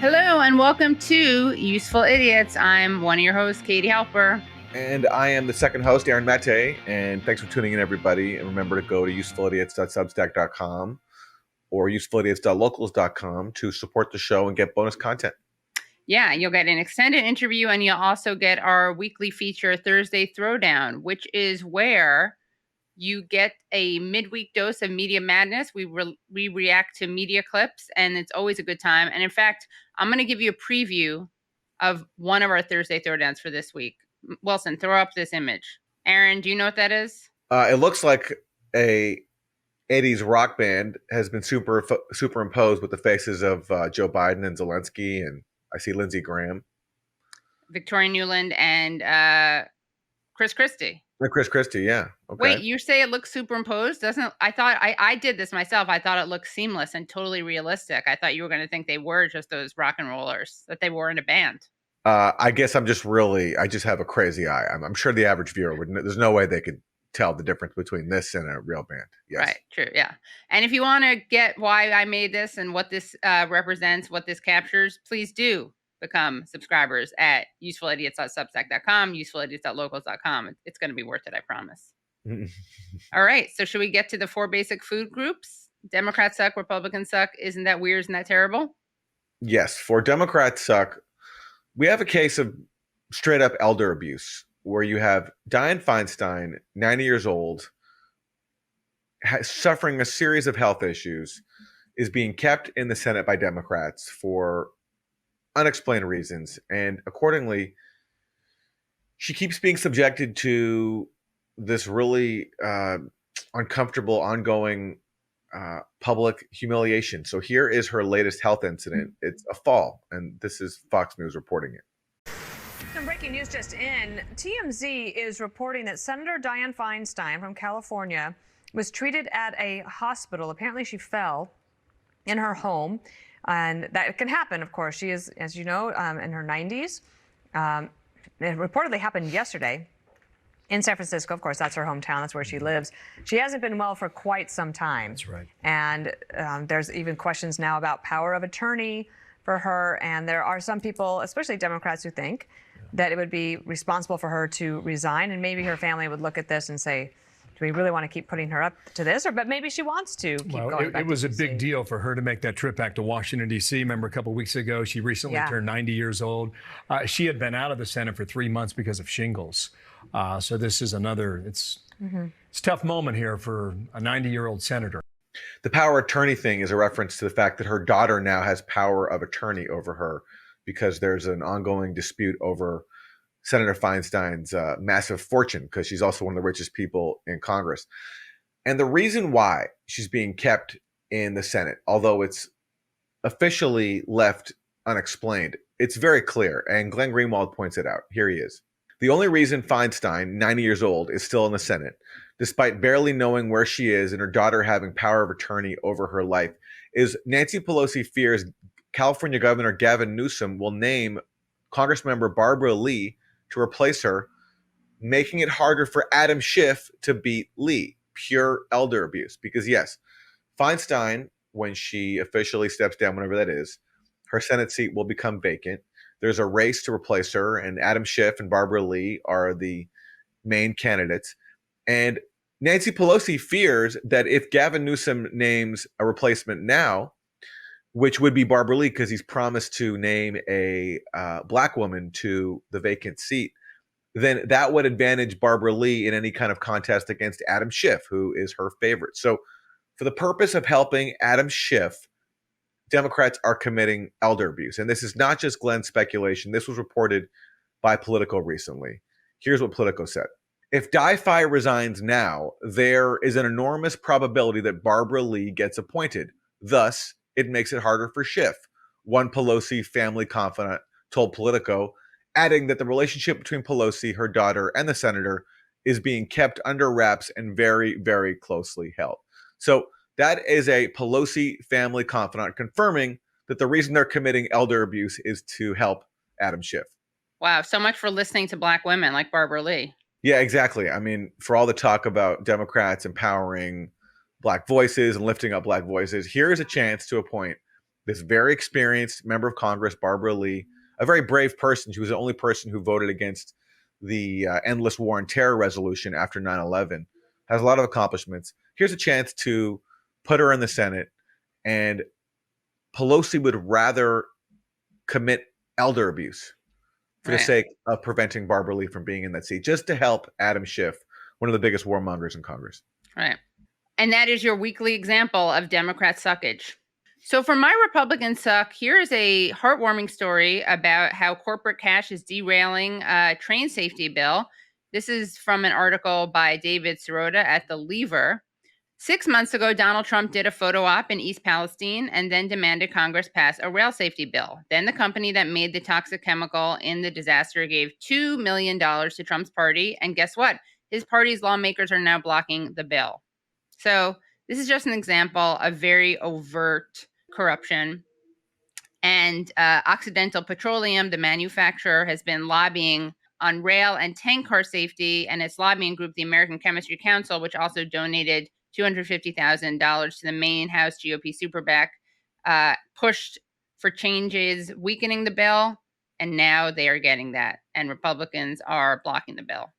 Hello and welcome to Useful Idiots. I'm one of your hosts, Katie Halper. And I am the second host, Aaron Mate. And thanks for tuning in, everybody. And remember to go to usefulidiots.substack.com or usefulidiots.locals.com to support the show and get bonus content. Yeah, you'll get an extended interview and you'll also get our weekly feature, Thursday Throwdown, which is where you get a midweek dose of media madness. We react to media clips, and it's always a good time. And in fact, I'm going to give you a preview of one of our Thursday Throwdowns for this week. Wilson, throw up this image. Aaron, do you know what that is? It looks like a 80s rock band has been superimposed with the faces of Joe Biden and Zelensky, and I see Lindsey Graham. Victoria Nuland and Chris Christie. Chris Christie, yeah. Okay. Wait, you say it looks superimposed? I did this myself. I thought it looked seamless and totally realistic. I thought you were going to think they were just those rock and rollers, that they were in a band. I guess I just have a crazy eye. I'm sure the average viewer there's no way they could tell the difference between this and a real band. Yes. Right, true, yeah. And if you want to get why I made this and what this represents, what this captures, please do become subscribers at usefulidiots.substack.com, usefulidiots.locals.com. It's going to be worth it, I promise. All right, so should we get to the 4 basic food groups? Democrats suck, Republicans suck. Isn't that weird? Isn't that terrible? Yes, for Democrats suck, we have a case of straight up elder abuse where you have Dianne Feinstein, 90 years old, suffering a series of health issues, is being kept in the Senate by Democrats for unexplained reasons. And accordingly, she keeps being subjected to this really uncomfortable, ongoing public humiliation. So here is her latest health incident. It's a fall, and this is Fox News reporting it. Some breaking news just in. TMZ is reporting that Senator Dianne Feinstein from California was treated at a hospital. Apparently she fell in her home, and that can happen, of course. She is, as you know, in her 90s. It reportedly happened yesterday in San Francisco. Of course, that's her hometown. That's where she lives. She hasn't been well for quite some time. That's right. And there's even questions now about power of attorney for her. And there are some people, especially Democrats, who think that it would be responsible for her to resign. And maybe her family would look at this and say, do we really want to keep putting her up to this? But maybe she wants to keep going back. It was a big deal for her to make that trip back to Washington, D.C. Remember a couple of weeks ago, she recently turned 90 years old. She had been out of the Senate for 3 months because of shingles. So this is another, it's a tough moment here for a 90-year-old senator. The power of attorney thing is a reference to the fact that her daughter now has power of attorney over her because there's an ongoing dispute over Senator Feinstein's massive fortune, because she's also one of the richest people in Congress. And the reason why she's being kept in the Senate, although it's officially left unexplained, it's very clear. And Glenn Greenwald points it out. Here he is. The only reason Feinstein, 90 years old, is still in the Senate, despite barely knowing where she is and her daughter having power of attorney over her life, is Nancy Pelosi fears California Governor Gavin Newsom will name Congressmember Barbara Lee to replace her, making it harder for Adam Schiff to beat Lee. Pure elder abuse. Because yes, Feinstein, when she officially steps down, whenever that is, her Senate seat will become vacant. There's a race to replace her, and Adam Schiff and Barbara Lee are the main candidates. And Nancy Pelosi fears that if Gavin Newsom names a replacement now, which would be Barbara Lee, because he's promised to name a black woman to the vacant seat, then that would advantage Barbara Lee in any kind of contest against Adam Schiff, who is her favorite. So for the purpose of helping Adam Schiff, Democrats are committing elder abuse. And this is not just Glenn's speculation. This was reported by Politico recently. Here's what Politico said. If Di-Fi resigns now, there is an enormous probability that Barbara Lee gets appointed. Thus, it makes it harder for Schiff, one Pelosi family confidant told Politico, adding that the relationship between Pelosi, her daughter, and the senator is being kept under wraps and very, very closely held. So that is a Pelosi family confidant confirming that the reason they're committing elder abuse is to help Adam Schiff. Wow, so much for listening to black women like Barbara Lee. Yeah, exactly. I mean, for all the talk about Democrats empowering black voices and lifting up black voices, here is a chance to appoint this very experienced member of Congress, Barbara Lee, a very brave person. She was the only person who voted against the endless war on terror resolution after 9/11, has a lot of accomplishments. Here's a chance to put her in the Senate, and Pelosi would rather commit elder abuse for the sake of preventing Barbara Lee from being in that seat, just to help Adam Schiff, one of the biggest warmongers in Congress. Right. And that is your weekly example of Democrat suckage. So for my Republican suck, here is a heartwarming story about how corporate cash is derailing a train safety bill. This is from an article by David Sirota at The Lever. 6 months ago, Donald Trump did a photo op in East Palestine and then demanded Congress pass a rail safety bill. Then the company that made the toxic chemical in the disaster gave $2 million to Trump's party. And guess what? His party's lawmakers are now blocking the bill. So this is just an example of very overt corruption. And Occidental Petroleum, the manufacturer, has been lobbying on rail and tank car safety, and its lobbying group, the American Chemistry Council, which also donated $250,000 to the Maine House GOP super PAC, pushed for changes weakening the bill, and now they are getting that, and Republicans are blocking the bill.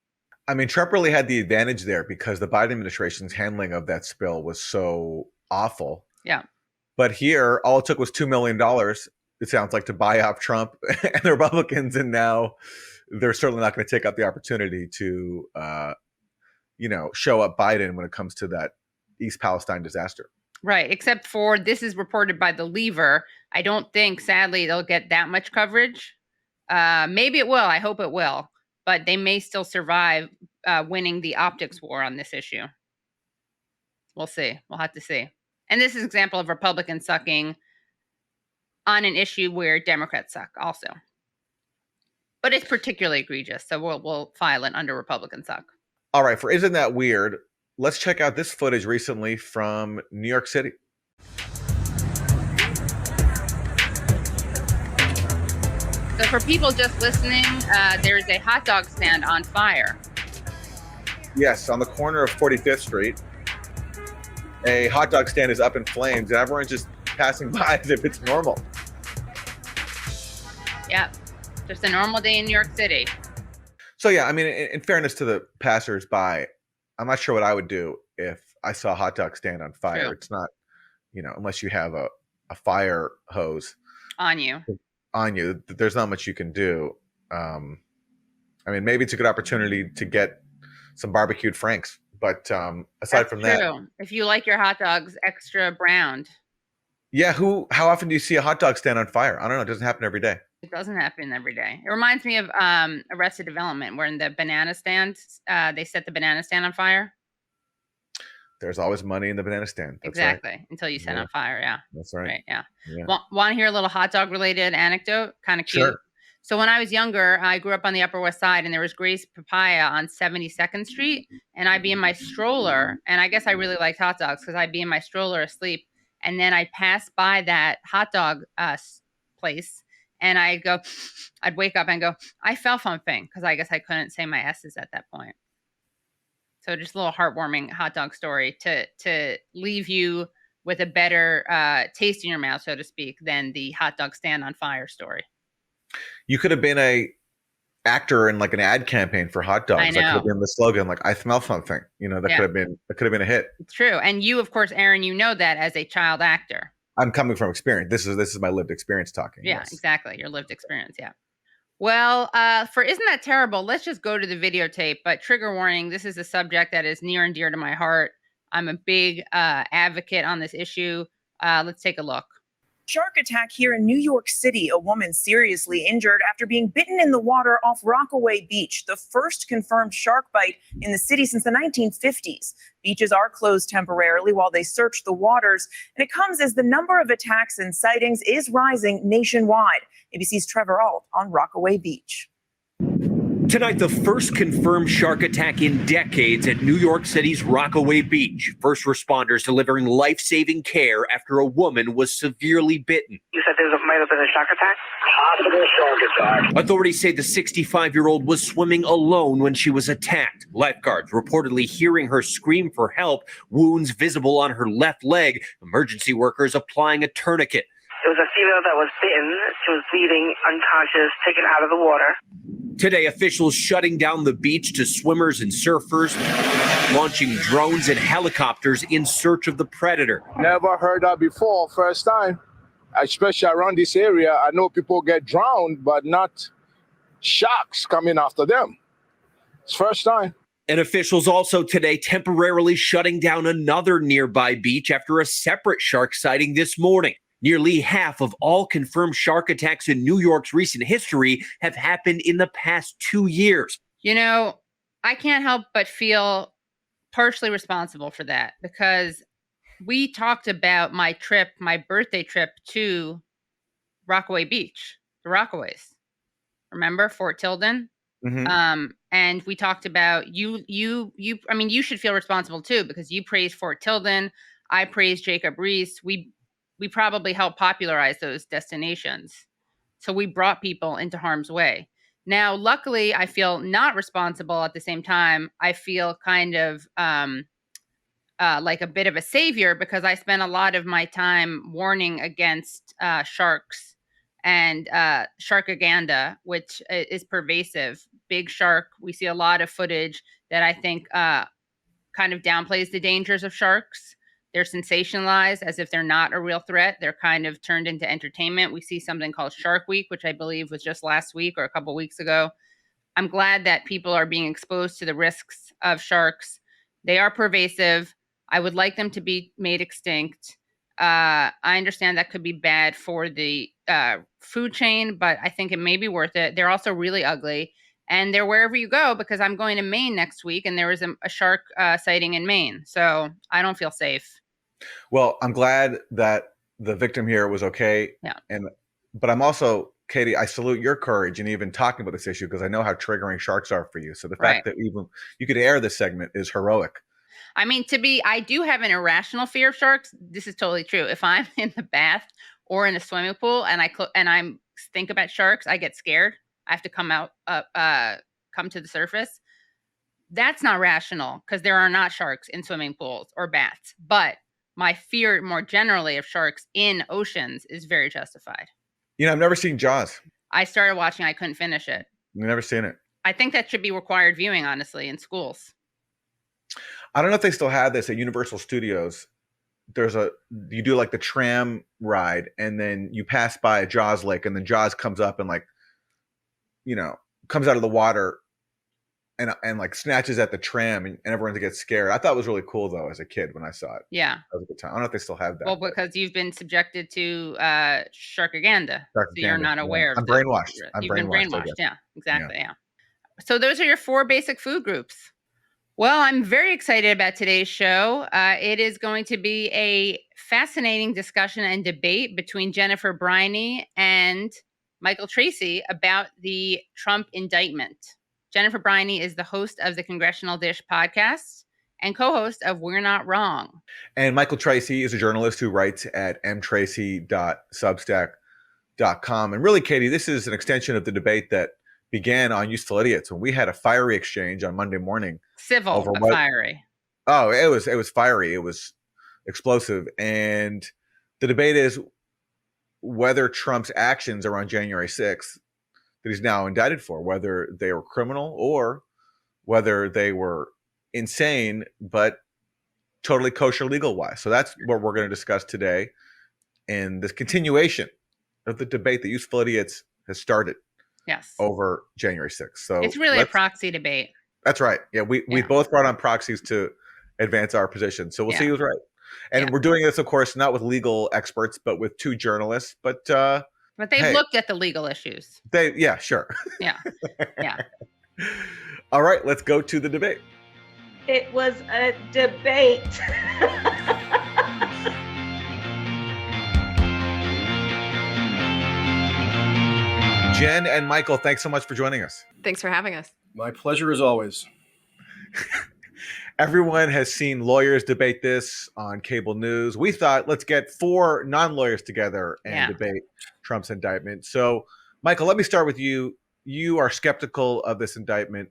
I mean, Trump really had the advantage there because the Biden administration's handling of that spill was so awful. Yeah. But here, all it took was $2 million, it sounds like, to buy off Trump and the Republicans, and now they're certainly not going to take up the opportunity to, show up Biden when it comes to that East Palestine disaster. Right, except for this is reported by The Lever. I don't think, sadly, they'll get that much coverage. Maybe it will. I hope it will. But they may still survive winning the optics war on this issue. We'll see. We'll have to see. And this is an example of Republicans sucking on an issue where Democrats suck also. But it's particularly egregious, so we'll file it under Republican suck. All right, for Isn't That Weird, let's check out this footage recently from New York City. So for people just listening, there's a hot dog stand on fire. Yes, on the corner of 45th Street. A hot dog stand is up in flames, and everyone's just passing by as if it's normal. Yeah, just a normal day in New York City. So yeah, I mean, in fairness to the passersby, I'm not sure what I would do if I saw a hot dog stand on fire. True. It's not, unless you have a fire hose On you. There's not much you can do. I mean, maybe it's a good opportunity to get some barbecued Franks, but aside from that, if you like your hot dogs extra browned. Yeah, how often do you see a hot dog stand on fire? I don't know. It doesn't happen every day. It doesn't happen every day. It reminds me of Arrested Development, where in the banana stand, they set the banana stand on fire. There's always money in the banana stand. That's exactly. Right. Until you set on fire. Yeah. That's right. Yeah. Want to hear a little hot dog related anecdote? Kind of cute. Sure. So when I was younger, I grew up on the Upper West Side, and there was Grace Papaya on 72nd Street, and I'd be in my stroller, and I guess I really liked hot dogs because I'd be in my stroller asleep, and then I'd pass by that hot dog place, and I'd wake up and go, I felt something, because I guess I couldn't say my S's at that point. So just a little heartwarming hot dog story to leave you with a better taste in your mouth, so to speak, than the hot dog stand on fire story. You could have been a actor in like an ad campaign for hot dogs. I know. That could have been the slogan, like "I smell something." That could have been a hit. It's true, and you, of course, Aaron, you know that as a child actor. I'm coming from experience. This is my lived experience talking. Yeah, yes. Exactly. Your lived experience. Yeah. Well, for Isn't That Terrible? Let's just go to the videotape. But trigger warning, this is a subject that is near and dear to my heart. I'm a big advocate on this issue. Let's take a look. Shark attack here in New York City. A woman seriously injured after being bitten in the water off Rockaway Beach, the first confirmed shark bite in the city since the 1950s. Beaches are closed temporarily while they search the waters, and it comes as the number of attacks and sightings is rising nationwide. ABC's Trevor Ault on Rockaway Beach. Tonight, the first confirmed shark attack in decades at New York City's Rockaway Beach. First responders delivering life-saving care after a woman was severely bitten. You said there might have been a shark attack? Possible shark attack. Authorities say the 65-year-old was swimming alone when she was attacked. Lifeguards reportedly hearing her scream for help, wounds visible on her left leg, emergency workers applying a tourniquet. It was a female that was bitten. She was bleeding, unconscious, taken out of the water. Today, officials shutting down the beach to swimmers and surfers, launching drones and helicopters in search of the predator. Never heard that before, first time. Especially around this area, I know people get drowned, but not sharks coming after them. It's first time. And officials also today temporarily shutting down another nearby beach after a separate shark sighting this morning. Nearly half of all confirmed shark attacks in New York's recent history have happened in the past 2 years. You know, I can't help but feel partially responsible for that because we talked about my birthday trip to Rockaway Beach, the Rockaways. Remember Fort Tilden? Mm-hmm. And we talked about you should feel responsible too because you praised Fort Tilden. I praised Jacob Riis. We probably helped popularize those destinations. So we brought people into harm's way. Now, luckily, I feel not responsible at the same time. I feel kind of like a bit of a savior because I spent a lot of my time warning against sharks and sharkaganda, which is pervasive. Big shark. We see a lot of footage that I think kind of downplays the dangers of sharks. They're sensationalized as if they're not a real threat. They're kind of turned into entertainment. We see something called Shark Week, which I believe was just last week or a couple weeks ago. I'm glad that people are being exposed to the risks of sharks. They are pervasive. I would like them to be made extinct. I understand that could be bad for the food chain, but I think it may be worth it. They're also really ugly. And they're wherever you go because I'm going to Maine next week and there was a shark sighting in Maine. So I don't feel safe. Well, I'm glad that the victim here was okay. Yeah. But I'm also, Katie, I salute your courage in even talking about this issue because I know how triggering sharks are for you. So the fact that even you could air this segment is heroic. I mean, I do have an irrational fear of sharks. This is totally true. If I'm in the bath or in a swimming pool and I think about sharks, I get scared. I have to come to the surface. That's not rational because there are not sharks in swimming pools or baths. But my fear more generally of sharks in oceans is very justified. You know, I've never seen Jaws. I started watching. I couldn't finish it. You've never seen it. I think that should be required viewing, honestly, in schools. I don't know if they still have this at Universal Studios. You do like the tram ride and then you pass by a Jaws lake and then Jaws comes up and comes out of the water and like snatches at the tram and everyone gets scared. I thought it was really cool though as a kid when I saw it. Yeah. That was a good time. I don't know if they still have that. Well, because you've been subjected to sharkaganda. So you're not aware of I'm brainwashed. You've been brainwashed. Yeah, exactly. Yeah. So those are your 4 basic food groups. Well, I'm very excited about today's show. It is going to be a fascinating discussion and debate between Jennifer Briney and Michael Tracey about the Trump indictment. Jennifer Briney is the host of the Congressional Dish podcast and co-host of We're Not Wrong. And Michael Tracey is a journalist who writes at mtracy.substack.com. And really, Katie, this is an extension of the debate that began on Useful Idiots when we had a fiery exchange on Monday morning. Civil, but fiery. Oh, it was fiery. It was explosive. And the debate is whether Trump's actions around January 6th that he's now indicted for, whether they were criminal or whether they were insane, but totally kosher legal wise. So that's what we're going to discuss today in this continuation of the debate that Useful Idiots has started. Yes. Over January 6th. So it's really a proxy debate. That's right. Yeah, we both brought on proxies to advance our position. So we'll see who's right. And we're doing this, of course, not with legal experts, but with 2 journalists. But they've looked at the legal issues. Sure. Yeah. All right, let's go to the debate. It was a debate. Jen and Michael, thanks so much for joining us. Thanks for having us. My pleasure as always. Everyone has seen lawyers debate this on cable news. We thought, let's get 4 non-lawyers together and debate Trump's indictment. So, Michael, let me start with you. You are skeptical of this indictment.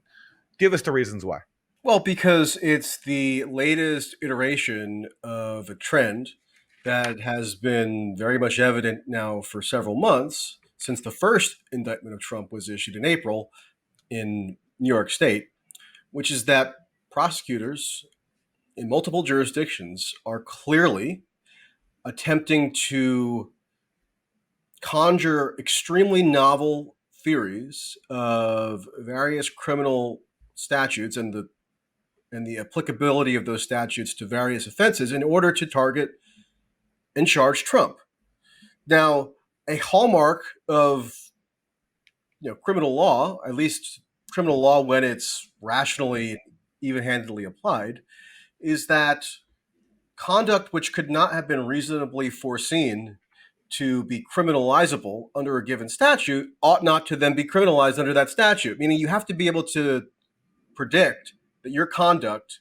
Give us the reasons why. Well, because it's the latest iteration of a trend that has been very much evident now for several months since the first indictment of Trump was issued in April in New York State, which is that prosecutors in multiple jurisdictions are clearly attempting to conjure extremely novel theories of various criminal statutes and the applicability of those statutes to various offenses in order to target and charge Trump. Now, a hallmark of criminal law, at least criminal law when it's rationally, even-handedly applied, is that conduct which could not have been reasonably foreseen to be criminalizable under a given statute ought not to then be criminalized under that statute. Meaning you have to be able to predict that your conduct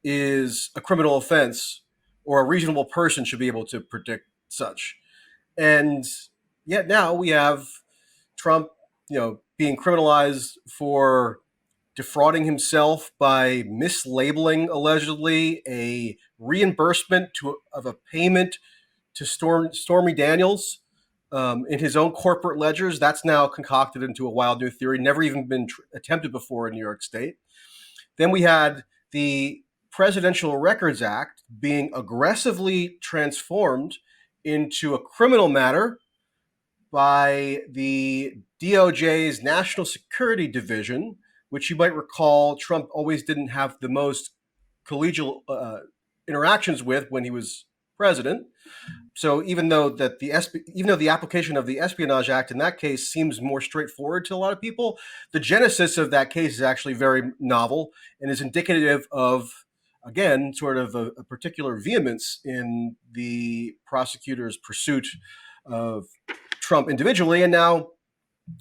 is a criminal offense, or a reasonable person should be able to predict such. And yet now we have Trump, being criminalized for defrauding himself by mislabeling allegedly a reimbursement of a payment to Stormy Daniels in his own corporate ledgers. That's now concocted into a wild new theory, never even been attempted before in New York State. Then we had the Presidential Records Act being aggressively transformed into a criminal matter by the DOJ's National Security Division, which you might recall Trump always didn't have the most collegial interactions with when he was president. So even though the application of the Espionage Act in that case seems more straightforward to a lot of people, the genesis of that case is actually very novel and is indicative of, again, sort of a particular vehemence in the prosecutor's pursuit of Trump individually. And now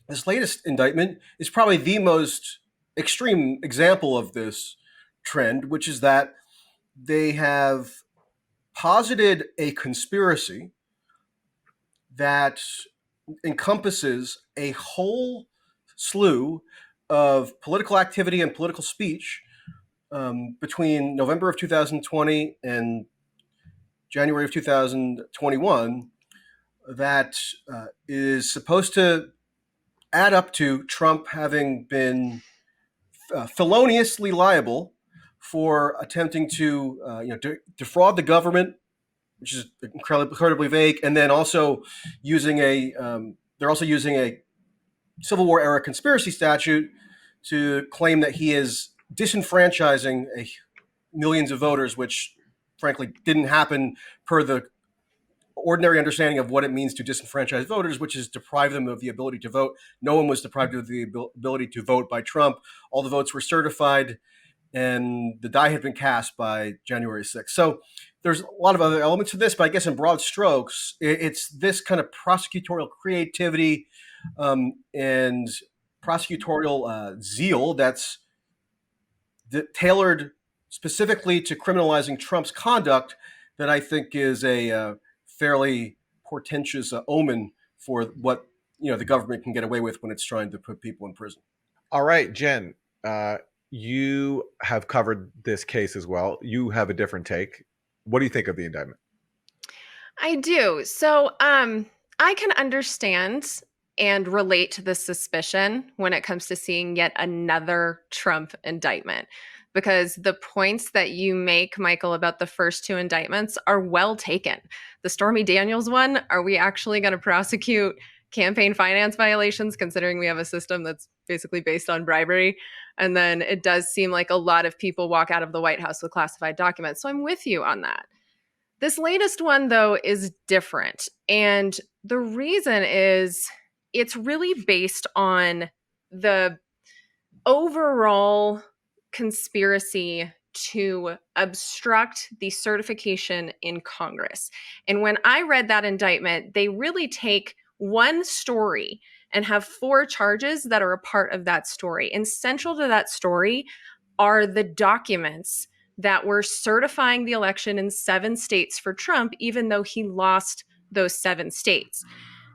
this latest indictment is probably the most extreme example of this trend, which is that they have posited a conspiracy that encompasses a whole slew of political activity and political speech between November of 2020 and January of 2021 that is supposed to add up to Trump having been feloniously liable for attempting to defraud the government, which is incredibly vague, and then also using they're also using a Civil War era conspiracy statute to claim that he is disenfranchising millions of voters, which frankly didn't happen per the ordinary understanding of what it means to disenfranchise voters, which is deprive them of the ability to vote. No one was deprived of the ability to vote by Trump. All the votes were certified, and the die had been cast by January 6th. So there's a lot of other elements to this, but I guess in broad strokes, it's this kind of prosecutorial creativity and prosecutorial zeal that's tailored specifically to criminalizing Trump's conduct that I think is a fairly portentous omen for what the government can get away with when it's trying to put people in prison. All right, Jen, you have covered this case as well. You have a different take. What do you think of the indictment? I do. So I can understand and relate to the suspicion when it comes to seeing yet another Trump indictment, because the points that you make, Michael, about the first two indictments are well taken. The Stormy Daniels one, are we actually going to prosecute campaign finance violations, considering we have a system that's basically based on bribery? And then it does seem like a lot of people walk out of the White House with classified documents. So I'm with you on that. This latest one, though, is different. And the reason is it's really based on the overall conspiracy to obstruct the certification in Congress. And when I read that indictment, they really take one story and have four charges that are a part of that story. And central to that story are the documents that were certifying the election in 7 states for Trump, even though he lost those 7 states.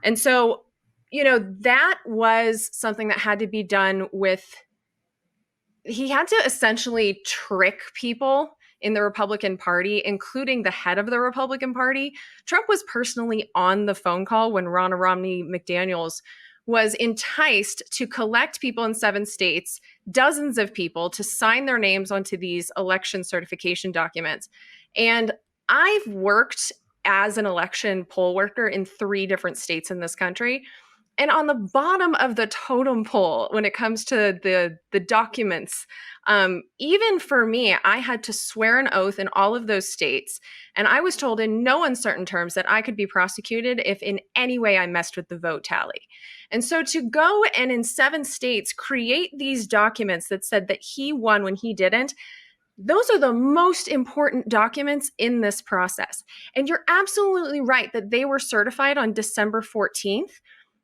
And so, that was something that had to be done with, he had to essentially trick people in the Republican Party, including the head of the Republican Party. Trump was personally on the phone call when Ronna Romney McDaniels was enticed to collect people in 7 states, dozens of people, to sign their names onto these election certification documents. And I've worked as an election poll worker in 3 different states in this country. And on the bottom of the totem pole, when it comes to the documents, even for me, I had to swear an oath in all of those states. And I was told in no uncertain terms that I could be prosecuted if in any way I messed with the vote tally. And so to go and in 7 states create these documents that said that he won when he didn't, those are the most important documents in this process. And you're absolutely right that they were certified on December 14th.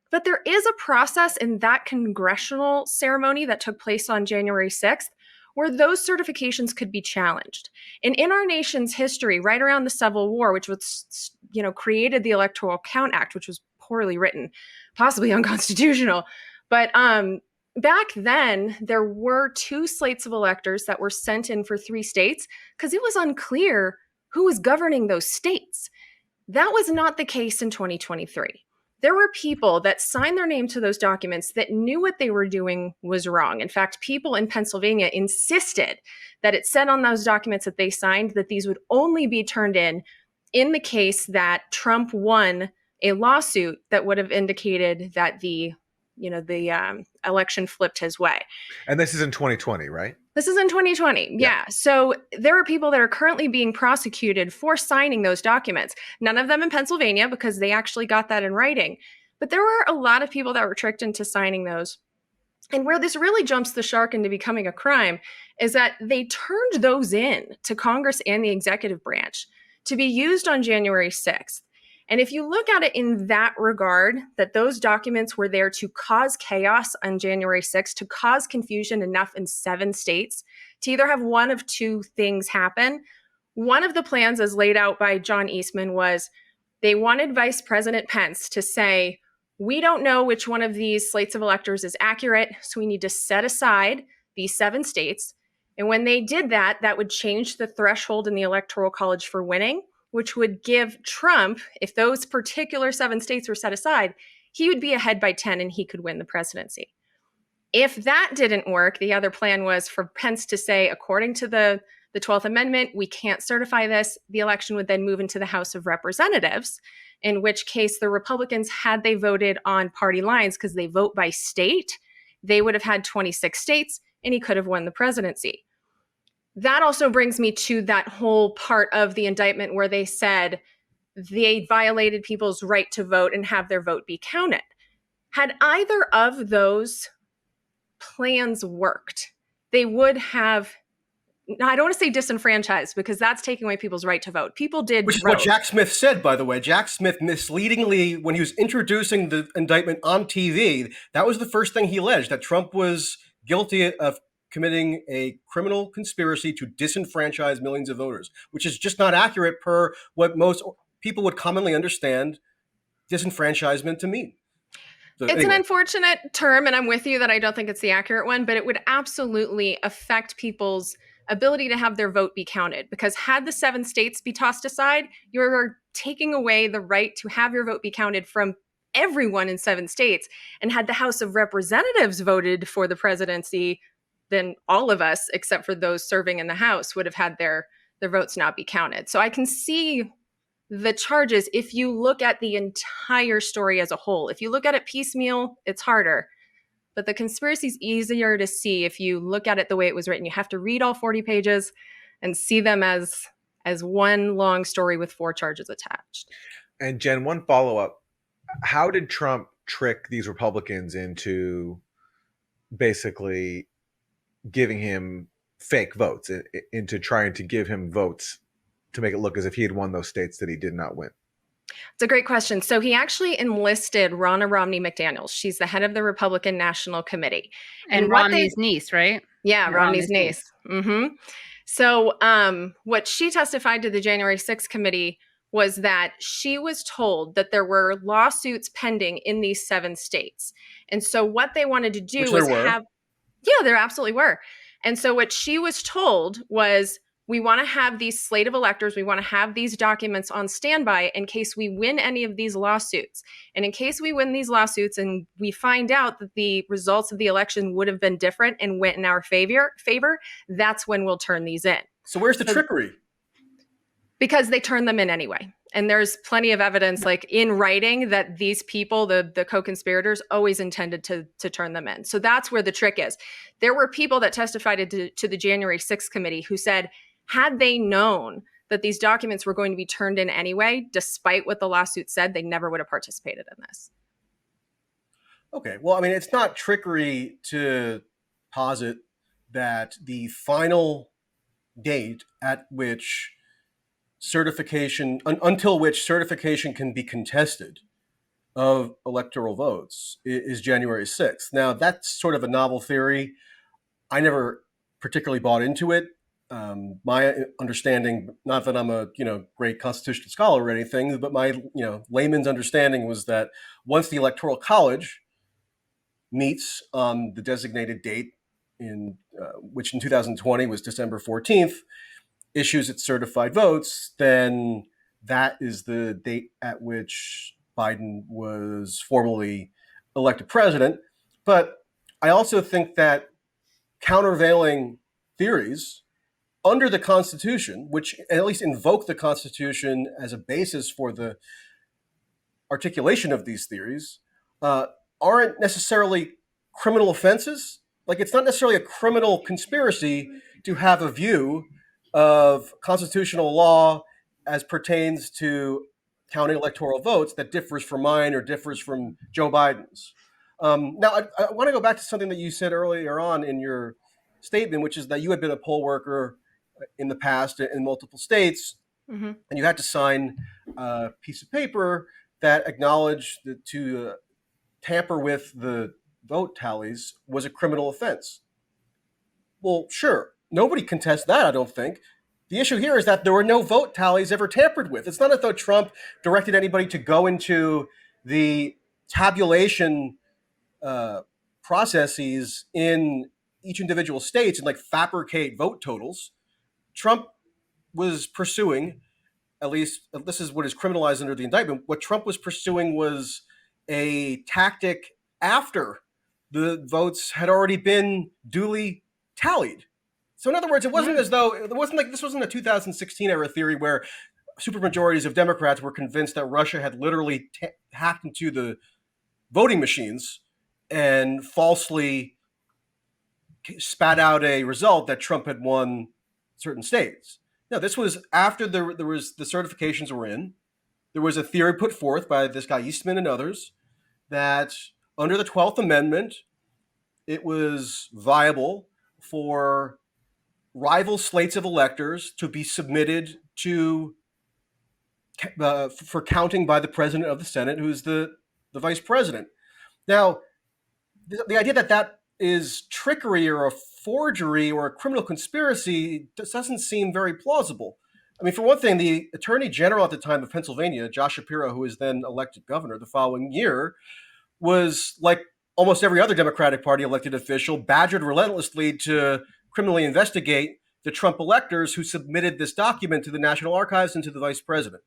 But there is a process in that congressional ceremony that took place on January 6th where those certifications could be challenged. And in our nation's history, right around the Civil War, which was, created the Electoral Count Act, which was poorly written, possibly unconstitutional. But back then, there were 2 slates of electors that were sent in for 3 states because it was unclear who was governing those states. That was not the case in 2023. There were people that signed their name to those documents that knew what they were doing was wrong. In fact, people in Pennsylvania insisted that it said on those documents that they signed that these would only be turned in the case that Trump won a lawsuit that would have indicated that the election flipped his way. And this is in 2020, right? This is in 2020. Yeah. So there are people that are currently being prosecuted for signing those documents. None of them in Pennsylvania because they actually got that in writing. But there were a lot of people that were tricked into signing those. And where this really jumps the shark into becoming a crime is that they turned those in to Congress and the executive branch to be used on January 6th. And if you look at it in that regard, that those documents were there to cause chaos on January 6th, to cause confusion enough in 7 states, to either have one of 2 things happen. One of the plans as laid out by John Eastman was they wanted Vice President Pence to say, we don't know which one of these slates of electors is accurate, so we need to set aside these 7 states. And when they did that, that would change the threshold in the Electoral College for winning, which would give Trump, if those particular 7 states were set aside, he would be ahead by 10 and he could win the presidency. If that didn't work, the other plan was for Pence to say, according to the 12th Amendment, we can't certify this. The election would then move into the House of Representatives, in which case the Republicans, had they voted on party lines, because they vote by state, they would have had 26 states and he could have won the presidency. That also brings me to that whole part of the indictment where they said they violated people's right to vote and have their vote be counted. Had either of those plans worked, they would have, I don't want to say disenfranchised because that's taking away people's right to vote. People did Which is vote. what Jack Smith said, by the way. Jack Smith misleadingly, when he was introducing the indictment on TV, that was the first thing he alleged, that Trump was guilty of committing a criminal conspiracy to disenfranchise millions of voters, which is just not accurate per what most people would commonly understand disenfranchisement to mean. So It's anyway. an unfortunate term, and I'm with you that I don't think it's the accurate one, but it would absolutely affect people's ability to have their vote be counted. Because had the 7 states be tossed aside, you're taking away the right to have your vote be counted from everyone in 7 states. And had the House of Representatives voted for the presidency, then all of us, except for those serving in the House, would have had their votes not be counted. So I can see the charges if you look at the entire story as a whole. If you look at it piecemeal, it's harder. But the conspiracy is easier to see if you look at it the way it was written. You have to read all 40 pages and see them as one long story with 4 charges attached. And Jen, one follow-up. How did Trump trick these Republicans into basically giving him fake votes, into trying to give him votes to make it look as if he had won those states that he did not win? It's a great question. So he actually enlisted Ronna Romney McDaniels. She's the head of the Republican National Committee. And Romney's niece, right? Yeah, Romney's niece. Mm-hmm. So what she testified to the January 6th committee was that she was told that there were lawsuits pending in these 7 states. And so what they wanted to do was have... Yeah, there absolutely were. And so what she was told was, we want to have these slate of electors. We want to have these documents on standby in case we win any of these lawsuits. And in case we win these lawsuits and we find out that the results of the election would have been different and went in our favor, that's when we'll turn these in. So where's the trickery? Because they turn them in anyway. And there's plenty of evidence, like in writing, that these people, the co-conspirators, always intended to turn them in. So that's where the trick is. There were people that testified to the January 6th committee who said, had they known that these documents were going to be turned in anyway, despite what the lawsuit said, they never would have participated in this. Okay, well, I mean, it's not trickery to posit that the final date at which certification, until which certification can be contested of electoral votes is January 6th. Now, that's sort of a novel theory. I never particularly bought into it. My understanding, not that I'm a great constitutional scholar or anything, but my layman's understanding was that once the Electoral College meets on the designated date, which in 2020 was December 14th, issues its certified votes, then that is the date at which Biden was formally elected president. But I also think that countervailing theories under the Constitution, which at least invoke the Constitution as a basis for the articulation of these theories, aren't necessarily criminal offenses. Like, it's not necessarily a criminal conspiracy to have a view of constitutional law as pertains to counting electoral votes that differs from mine or differs from Joe Biden's. Now, I want to go back to something that you said earlier on in your statement, which is that you had been a poll worker in the past in multiple states, and you had to sign a piece of paper that acknowledged that to tamper with the vote tallies was a criminal offense. Well, sure. Nobody contests that, I don't think. The issue here is that there were no vote tallies ever tampered with. It's not as though Trump directed anybody to go into the tabulation processes in each individual states and like fabricate vote totals. Trump was pursuing, at least this is what is criminalized under the indictment, what Trump was pursuing was a tactic after the votes had already been duly tallied. So in other words, it wasn't as though, this wasn't a 2016 era theory where supermajorities of Democrats were convinced that Russia had literally hacked into the voting machines and falsely spat out a result that Trump had won certain states. No, this was after the certifications were in. There was a theory put forth by this guy Eastman and others that under the 12th Amendment, it was viable for rival slates of electors to be submitted to for counting by the president of the Senate, who's the vice president. Now, the idea that is trickery or a forgery or a criminal conspiracy doesn't seem very plausible. I mean, for one thing, the Attorney General at the time of Pennsylvania, Josh Shapiro, who was then elected governor the following year, was like almost every other Democratic Party elected official, badgered relentlessly to criminally investigate the Trump electors who submitted this document to the National Archives and to the vice president.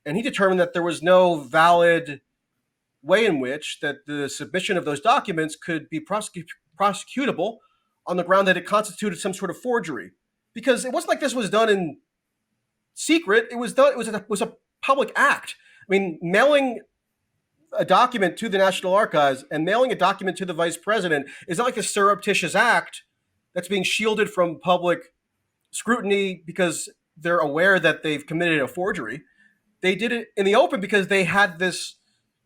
And he determined that there was no valid way in which that the submission of those documents could be prosecutable on the ground that it constituted some sort of forgery. Because it wasn't like this was done in secret. It was a public act. I mean, mailing a document to the National Archives and mailing a document to the vice president is not like a surreptitious act that's being shielded from public scrutiny because they're aware that they've committed a forgery. They did it in the open because they had this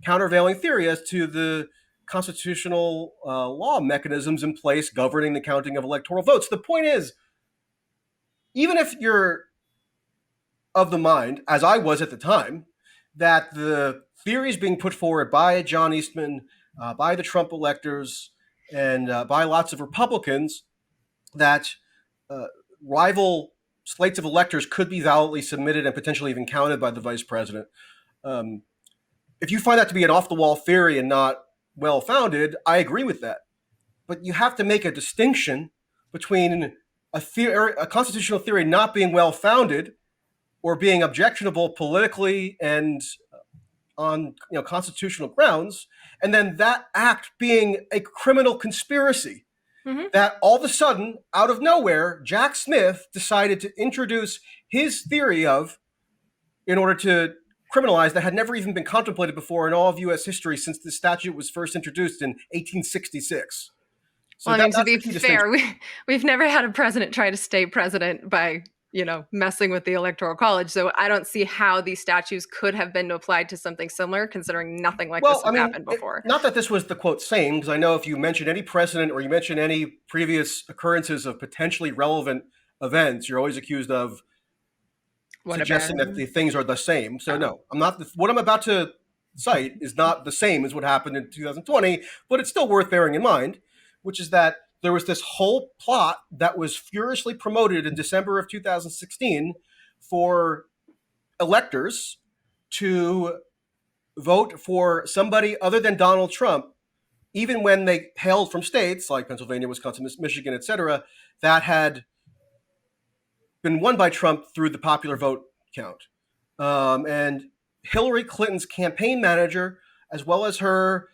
countervailing theory as to the constitutional law mechanisms in place governing the counting of electoral votes. The point is, even if you're of the mind, as I was at the time, that the theories being put forward by John Eastman, by the Trump electors, and by lots of Republicans, that rival slates of electors could be validly submitted and potentially even counted by the vice president. If you find that to be an off-the-wall theory and not well-founded, I agree with that. But you have to make a distinction between a constitutional theory not being well-founded or being objectionable politically and on constitutional grounds, and then that act being a criminal conspiracy. That all of a sudden, out of nowhere, Jack Smith decided to introduce his theory of, in order to criminalize, that had never even been contemplated before in all of U.S. history since the statute was first introduced in 1866. So well, I mean, to be fair, we've never had a president try to stay president by messing with the Electoral College. So I don't see how these statutes could have been applied to something similar, considering nothing like this has happened before. Not that this was the quote same, because I know if you mention any precedent or you mention any previous occurrences of potentially relevant events, you're always accused of suggesting that the things are the same. So no, I'm not. What I'm about to cite is not the same as what happened in 2020, but it's still worth bearing in mind, which is that there was this whole plot that was furiously promoted in December of 2016 for electors to vote for somebody other than Donald Trump, even when they hailed from states like Pennsylvania, Wisconsin, Michigan, etc., that had been won by Trump through the popular vote count. And Hillary Clinton's campaign manager, as well as her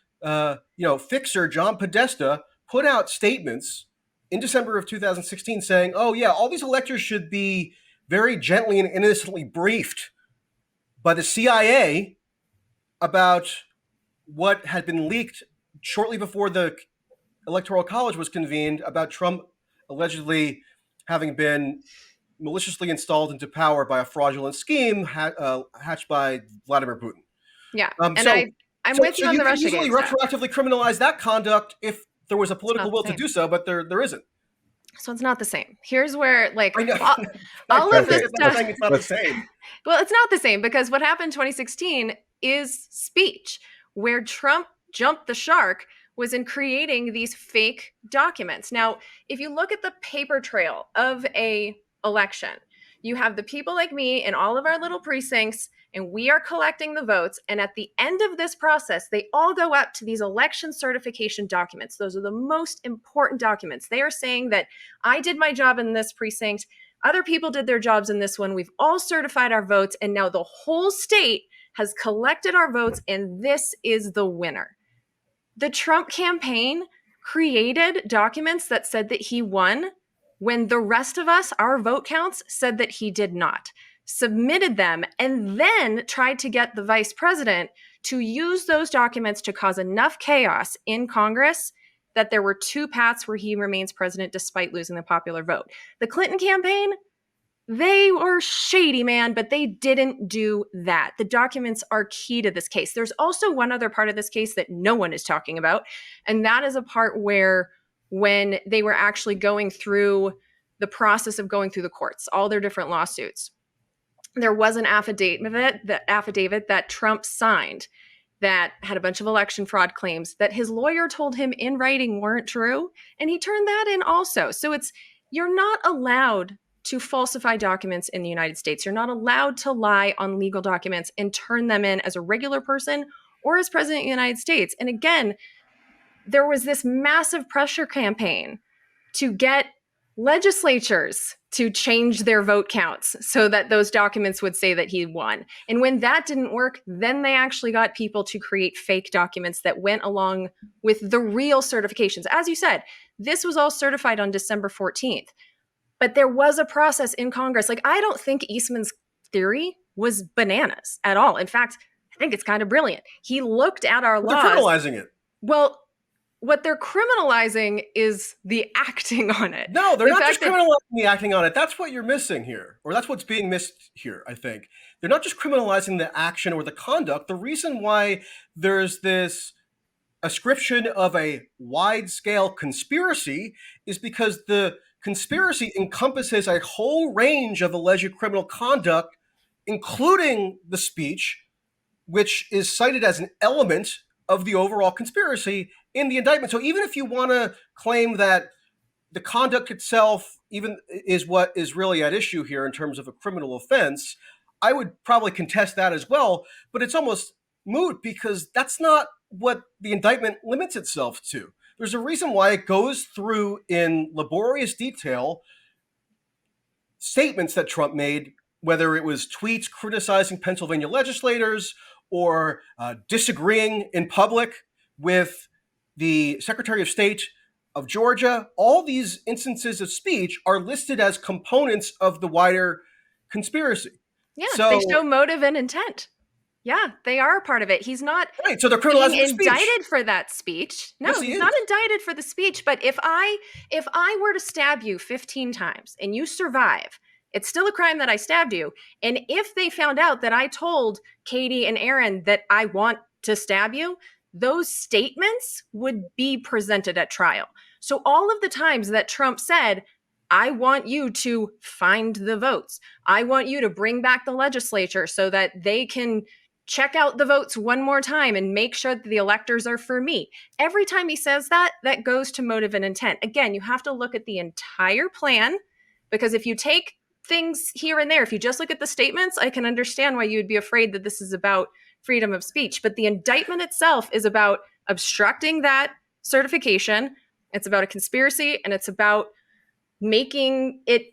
fixer, John Podesta, put out statements in December of 2016 saying, oh yeah, all these electors should be very gently and innocently briefed by the CIA about what had been leaked shortly before the Electoral College was convened about Trump allegedly having been maliciously installed into power by a fraudulent scheme hatched by Vladimir Putin. Yeah, I'm with you on the Russiagate. You can easily retroactively criminalize that conduct if there was a political will to do so, but there isn't. So it's not the same. Here's where, all of this stuff. It's not the same. Well, it's not the same because what happened in 2016 is speech, where Trump jumped the shark was in creating these fake documents. Now, if you look at the paper trail of a election, you have the people like me in all of our little precincts, and we are collecting the votes. And at the end of this process, they all go up to these election certification documents. Those are the most important documents. They are saying that I did my job in this precinct. Other people did their jobs in this one. We've all certified our votes. And now the whole state has collected our votes. And this is the winner. The Trump campaign created documents that said that he won when the rest of us, our vote counts, said that he did not. Submitted them, and then tried to get the vice president to use those documents to cause enough chaos in Congress that there were two paths where he remains president despite losing the popular vote. The Clinton campaign, they were shady, man, but they didn't do that. The documents are key to this case. There's also one other part of this case that no one is talking about, and that is a part where when they were actually going through the process of going through the courts, all their different lawsuits, there was an affidavit that Trump signed that had a bunch of election fraud claims that his lawyer told him in writing weren't true. And he turned that in also. So you're not allowed to falsify documents in the United States. You're not allowed to lie on legal documents and turn them in as a regular person or as president of the United States. And again, there was this massive pressure campaign to get legislatures to change their vote counts so that those documents would say that he won. And when that didn't work, then they actually got people to create fake documents that went along with the real certifications. As you said, this was all certified on December 14th. But there was a process in Congress. I don't think Eastman's theory was bananas at all. In fact, I think it's kind of brilliant. He looked at our laws. They're criminalizing it. Well, what they're criminalizing is the acting on it. No, they're not just criminalizing the acting on it. That's what you're missing here, or that's what's being missed here, I think. They're not just criminalizing the action or the conduct. The reason why there's this ascription of a wide-scale conspiracy is because the conspiracy encompasses a whole range of alleged criminal conduct, including the speech, which is cited as an element of the overall conspiracy in the indictment. So even if you want to claim that the conduct itself even is what is really at issue here in terms of a criminal offense, I would probably contest that as well, but it's almost moot because that's not what the indictment limits itself to. There's a reason why it goes through in laborious detail statements that Trump made, whether it was tweets criticizing Pennsylvania legislators or disagreeing in public with the Secretary of State of Georgia, all these instances of speech are listed as components of the wider conspiracy. Yeah, so, they show motive and intent. Yeah, they are a part of it. He's not right. So they're criminalizing the speech. Indicted for that speech. No, Yes, he's not indicted for the speech. But if I were to stab you 15 times and you survive, it's still a crime that I stabbed you. And if they found out that I told Katie and Aaron that I want to stab you, those statements would be presented at trial. So all of the times that Trump said, I want you to find the votes, I want you to bring back the legislature so that they can check out the votes one more time and make sure that the electors are for me. Every time he says that, that goes to motive and intent. Again, you have to look at the entire plan, because if you take things here and there, if you just look at the statements, I can understand why you would be afraid that this is about freedom of speech. But the indictment itself is about obstructing that certification. It's about a conspiracy, and it's about making it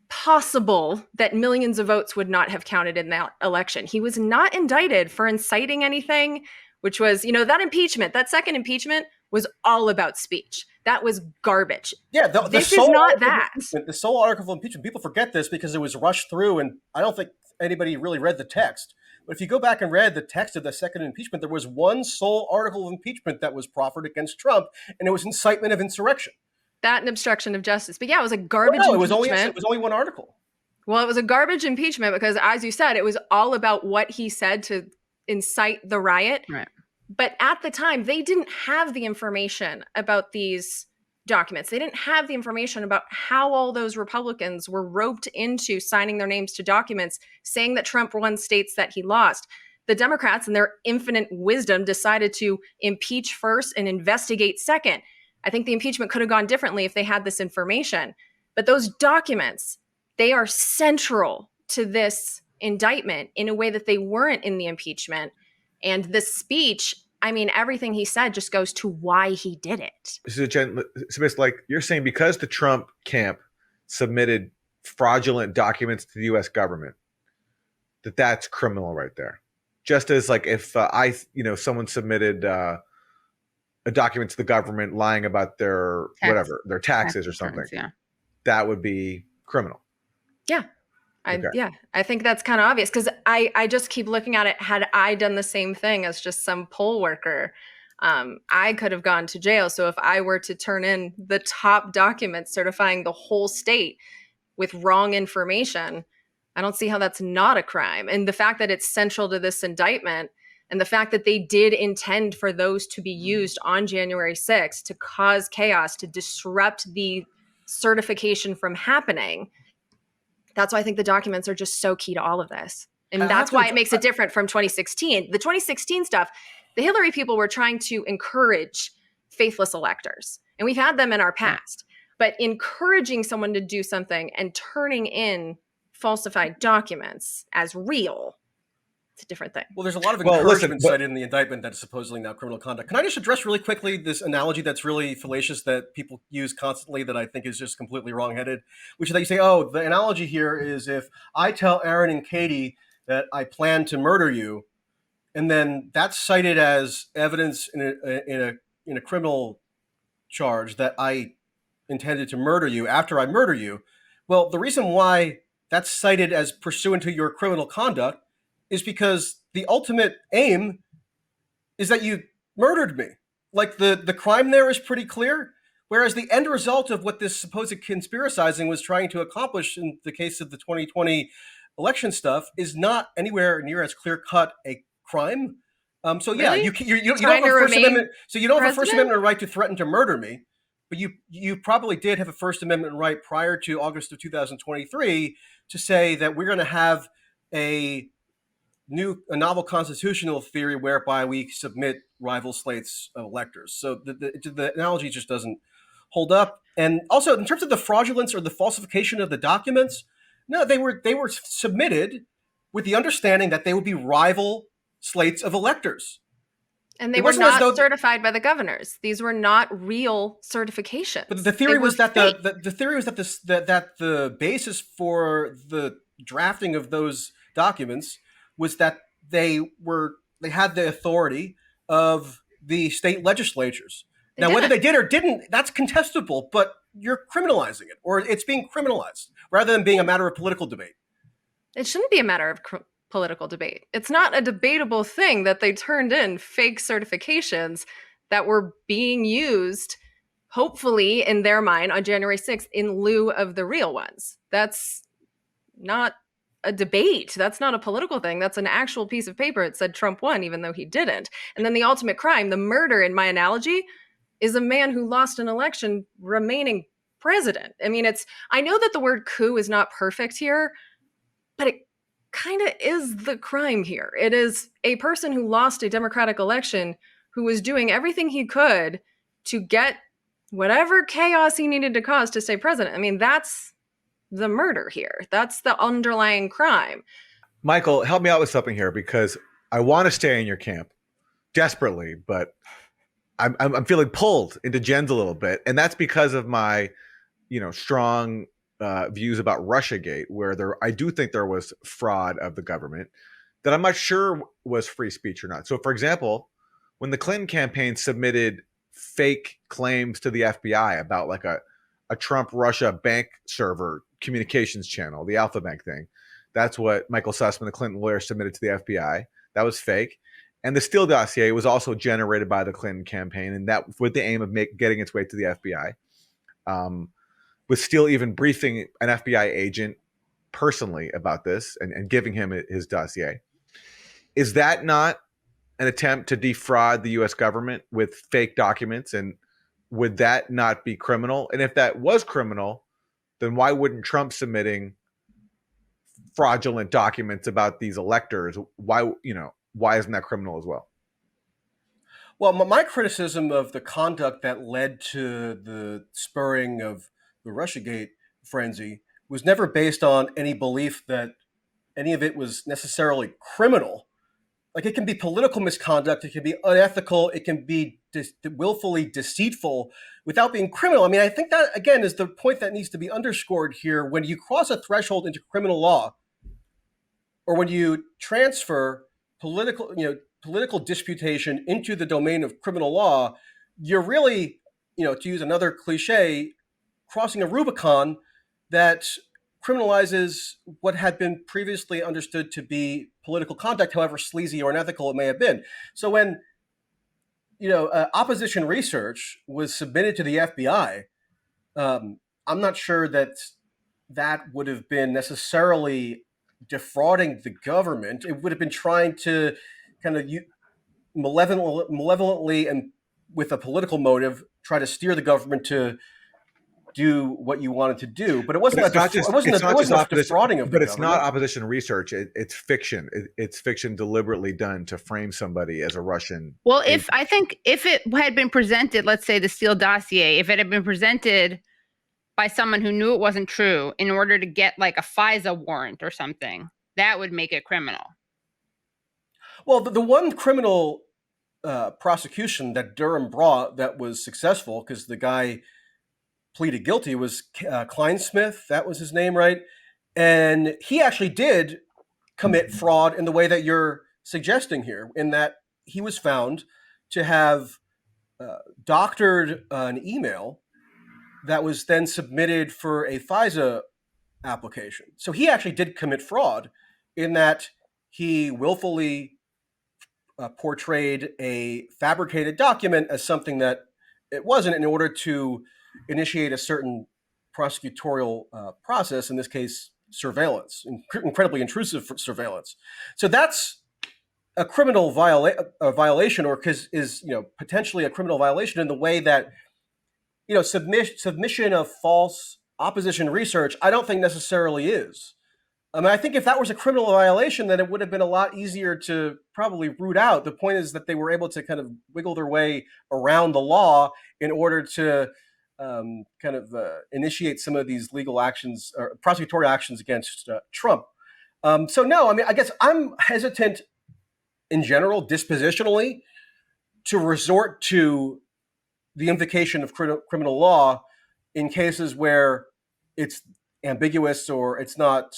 possible that millions of votes would not have counted in that election. He was not indicted for inciting anything, which was, that impeachment, that second impeachment was all about speech. That was garbage. Yeah, this is not that. The sole article of impeachment, people forget this because it was rushed through, and I don't think anybody really read the text. But if you go back and read the text of the second impeachment, there was one sole article of impeachment that was proffered against Trump, and it was incitement of insurrection. That and obstruction of justice. But yeah, it was a garbage impeachment. It was only one article. Well, it was a garbage impeachment because, as you said, it was all about what he said to incite the riot. Right. But at the time, they didn't have the information about these documents. They didn't have the information about how all those Republicans were roped into signing their names to documents saying that Trump won states that he lost. The Democrats, in their infinite wisdom, decided to impeach first and investigate second. I think the impeachment could have gone differently if they had this information. But those documents, they are central to this indictment in a way that they weren't in the impeachment. And the speech, everything he said just goes to why he did it. So, Jen, it's like you're saying because the Trump camp submitted fraudulent documents to the U.S. government, that's criminal right there. Just as like if someone submitted a document to the government lying about their their taxes or something, that would be criminal. Yeah. I think that's kind of obvious because I just keep looking at it. Had I done the same thing as just some poll worker, I could have gone to jail. So if I were to turn in the top documents certifying the whole state with wrong information, I don't see how that's not a crime. And the fact that it's central to this indictment and the fact that they did intend for those to be used on January 6th to cause chaos, to disrupt the certification from happening, that's why I think the documents are just so key to all of this. And that's why it makes it different from 2016. The 2016 stuff, the Hillary people were trying to encourage faithless electors. And we've had them in our past. But encouraging someone to do something and turning in falsified documents as real, it's a different thing. Well, there's a lot of encouragement cited in the indictment that is supposedly now criminal conduct. Can I just address really quickly this analogy that's really fallacious that people use constantly that I think is just completely wrongheaded, which is that you say, oh, the analogy here is if I tell Aaron and Katie that I plan to murder you, and then that's cited as evidence in a criminal charge that I intended to murder you after I murder you. Well, the reason why that's cited as pursuant to your criminal conduct is because the ultimate aim is that you murdered me. Like the crime there is pretty clear, whereas the end result of what this supposed conspiracizing was trying to accomplish in the case of the 2020 election stuff is not anywhere near as clear-cut a crime. So yeah, Really? you don't have a First Amendment. So you don't have a First Amendment right to threaten to murder me, but you probably did have a First Amendment right prior to August of 2023 to say that we're going to have a novel constitutional theory whereby we submit rival slates of electors. So the analogy just doesn't hold up. And also, in terms of the fraudulence or the falsification of the documents, no, they were submitted with the understanding that they would be rival slates of electors. And they It were wasn't as not though certified by the governors. These were not real certifications. But the theory was that fake. the theory was that that the basis for the drafting of those documents was that they had the authority of the state legislatures. Now, whether they did or didn't, that's contestable, but you're criminalizing it, or it's being criminalized rather than being a matter of political debate. It shouldn't be a matter of political debate. It's not a debatable thing that they turned in fake certifications that were being used, hopefully in their mind, on January 6th in lieu of the real ones. That's not a debate. That's not a political thing. That's an actual piece of paper. It said Trump won, even though he didn't. And then the ultimate crime, the murder in my analogy, is a man who lost an election remaining president. I mean, I know that the word coup is not perfect here, but it kind of is the crime here. It is a person who lost a democratic election who was doing everything he could to get whatever chaos he needed to cause to stay president. I mean, that's the murder here. That's the underlying crime. Michael, help me out with something here, because I want to stay in your camp desperately, but I'm feeling pulled into Jen's a little bit, and that's because of my, strong views about Russiagate, where I do think there was fraud of the government that I'm not sure was free speech or not. So, for example, when the Clinton campaign submitted fake claims to the FBI about like a Trump Russia bank server communications channel, the Alpha Bank thing, that's what Michael Sussman, the Clinton lawyer, submitted to the FBI. That was fake. And the Steele dossier was also generated by the Clinton campaign, and that with the aim of getting its way to the FBI. With Steele even briefing an FBI agent personally about this and giving him his dossier. Is that not an attempt to defraud the U.S. government with fake documents? And would that not be criminal? And if that was criminal, then why wouldn't Trump submitting fraudulent documents about these electors? Why isn't that criminal as well? Well, my criticism of the conduct that led to the spurring of the Russiagate frenzy was never based on any belief that any of it was necessarily criminal. Like, it can be political misconduct, it can be unethical, it can be willfully deceitful without being criminal. I mean, I think that, again, is the point that needs to be underscored here. When you cross a threshold into criminal law, or when you transfer political disputation into the domain of criminal law, you're really, to use another cliche, crossing a Rubicon that criminalizes what had been previously understood to be political conduct, however sleazy or unethical it may have been. So when opposition research was submitted to the FBI, I'm not sure that would have been necessarily defrauding the government. It would have been trying to kind of malevolently and with a political motive try to steer the government to do what you wanted to do. But it wasn't defrauding of the government. But it's not opposition research. It's fiction. It's fiction deliberately done to frame somebody as a Russian. Well, if it had been presented, let's say the Steele dossier, if it had been presented by someone who knew it wasn't true in order to get like a FISA warrant or something, that would make it criminal. Well, the one criminal prosecution that Durham brought that was successful, because the guy pleaded guilty, was Kleinsmith. That was his name, right? And he actually did commit fraud in the way that you're suggesting here, in that he was found to have doctored an email that was then submitted for a FISA application. So he actually did commit fraud in that he willfully portrayed a fabricated document as something that it wasn't, in order to initiate a certain prosecutorial process, in this case, surveillance, incredibly intrusive surveillance. So that's a criminal violation, or is potentially a criminal violation in the way that submission of false opposition research, I don't think necessarily is. I mean, I think if that was a criminal violation, then it would have been a lot easier to probably root out. The point is that they were able to kind of wiggle their way around the law in order to initiate some of these legal actions or prosecutorial actions against Trump. So no, I mean, I guess I'm hesitant in general, dispositionally, to resort to the invocation of criminal law in cases where it's ambiguous or it's not,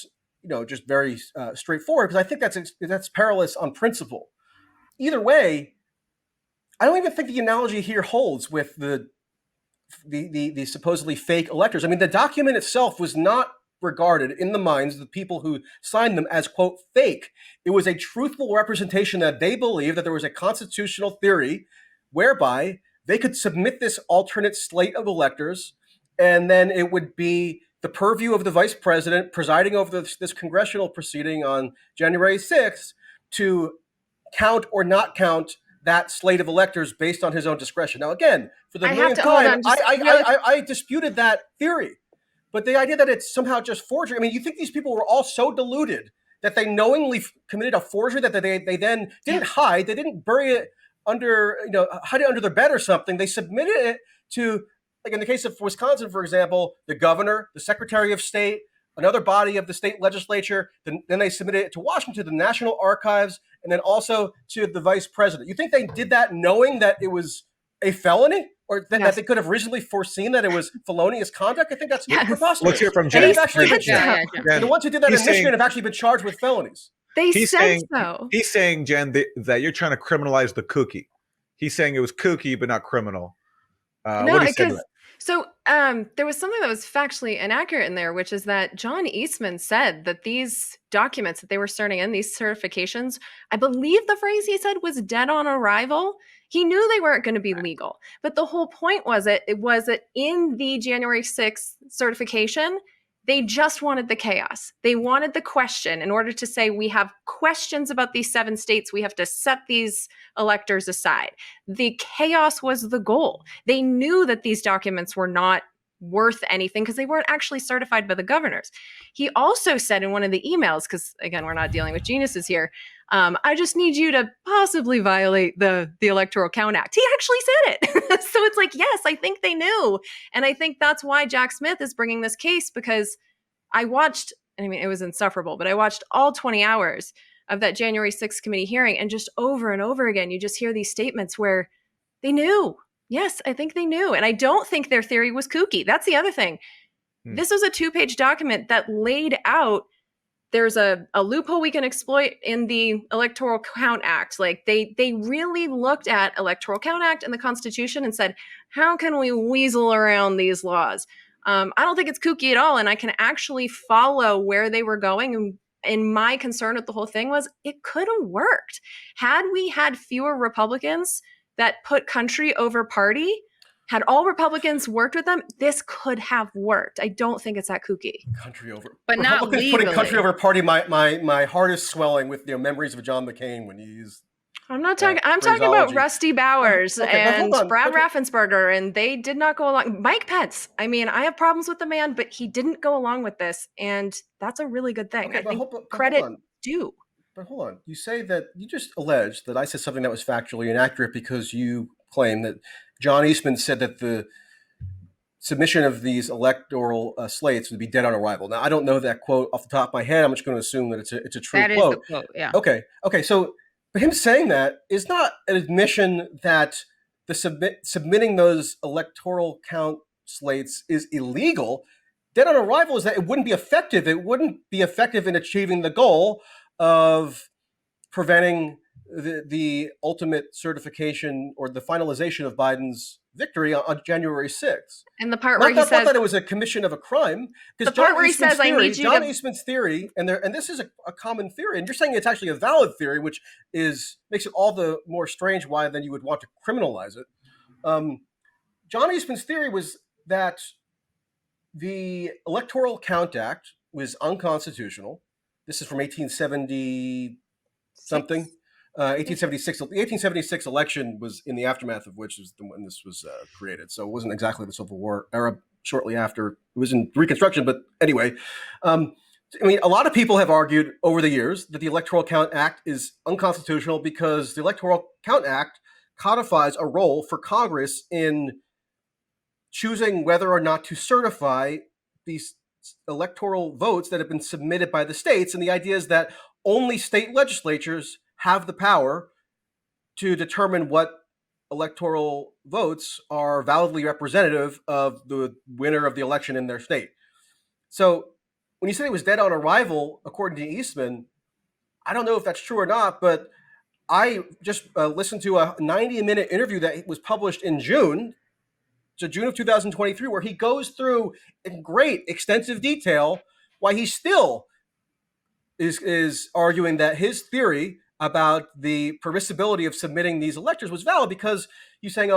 just very straightforward, because I think that's perilous on principle. Either way, I don't even think the analogy here holds with the supposedly fake electors. I mean, the document itself was not regarded in the minds of the people who signed them as, quote, fake. It was a truthful representation that they believed that there was a constitutional theory whereby they could submit this alternate slate of electors, and then it would be the purview of the vice president presiding over this congressional proceeding on January 6th to count or not count that slate of electors based on his own discretion. Now, again, for the millionth time, I disputed that theory. But the idea that it's somehow just forgery, I mean, you think these people were all so deluded that they knowingly committed a forgery that they then didn't hide, they didn't bury it under, hide it under their bed or something. They submitted it to, like in the case of Wisconsin, for example, the governor, the secretary of state, another body of the state legislature. Then they submitted it to Washington, the National Archives, and then also to the vice president. You think they did that knowing that it was a felony? Or that they could have reasonably foreseen that it was felonious conduct? I think that's preposterous. Let's hear from Jen. The ones who did that in Michigan have actually been charged with felonies. He's saying, so. He's saying, Jen, that you're trying to criminalize the kooky. He's saying it was kooky, but not criminal. No, because there was something that was factually inaccurate in there, which is that John Eastman said that these documents that they were starting in, these certifications, I believe the phrase he said was dead on arrival. He knew they weren't going to be legal. But the whole point was that in the January 6th certification, they just wanted the chaos. They wanted the question. In order to say we have questions about these 7 states, we have to set these electors aside. The chaos was the goal. They knew that these documents were not worth anything because they weren't actually certified by the governors. He also said in one of the emails, because again, we're not dealing with geniuses here, I just need you to possibly violate the Electoral Count Act. He actually said it. So it's like, yes, I think they knew. And I think that's why Jack Smith is bringing this case, because it was insufferable, but I watched all 20 hours of that January 6th committee hearing, and just over and over again, you just hear these statements where they knew. Yes, I think they knew. And I don't think their theory was kooky. That's the other thing. This was a 2-page document that laid out there's a loophole we can exploit in the Electoral Count Act. Like they really looked at Electoral Count Act and the Constitution and said, how can we weasel around these laws? I don't think it's kooky at all. And I can actually follow where they were going. And my concern with the whole thing was it could have worked. Had we had fewer Republicans that put country over party, had all Republicans worked with them, this could have worked. I don't think it's that kooky. Country over, but not legally. Putting country over party. My heart is swelling with memories of John McCain when he used. I'm not talking. I'm talking about Rusty Bowers and Brad Raffensperger, and they did not go along. Mike Pence. I mean, I have problems with the man, but he didn't go along with this, and that's a really good thing. I think credit due. But hold on. You say that you just alleged that I said something that was factually inaccurate because you claim that John Eastman said that the submission of these electoral slates would be dead on arrival. Now, I don't know that quote off the top of my head. I'm just going to assume that it's a true quote. That is the quote, yeah. Okay. So him saying that is not an admission that the submitting those electoral count slates is illegal. Dead on arrival is that it wouldn't be effective. It wouldn't be effective in achieving the goal of preventing the ultimate certification or the finalization of Biden's victory on January 6th. And the part where he says that it was a commission of a crime, because the part where he says, "I need you," John Eastman's theory, and this is a common theory, and you're saying it's actually a valid theory, which makes it all the more strange why then you would want to criminalize it. John Eastman's theory was that the Electoral Count Act was unconstitutional. This is from 1870 something. 1876. The 1876 election was in the aftermath of which is when this was created. So it wasn't exactly the Civil War era. Shortly after, it was in Reconstruction. But anyway, a lot of people have argued over the years that the Electoral Count Act is unconstitutional because the Electoral Count Act codifies a role for Congress in choosing whether or not to certify these electoral votes that have been submitted by the states. And the idea is that only state legislatures have the power to determine what electoral votes are validly representative of the winner of the election in their state. So when you say it was dead on arrival, according to Eastman, I don't know if that's true or not, but I just listened to a 90-minute interview that was published in June, so June of 2023, where he goes through in great extensive detail why he still is arguing that his theory about the permissibility of submitting these electors was valid, because he's saying,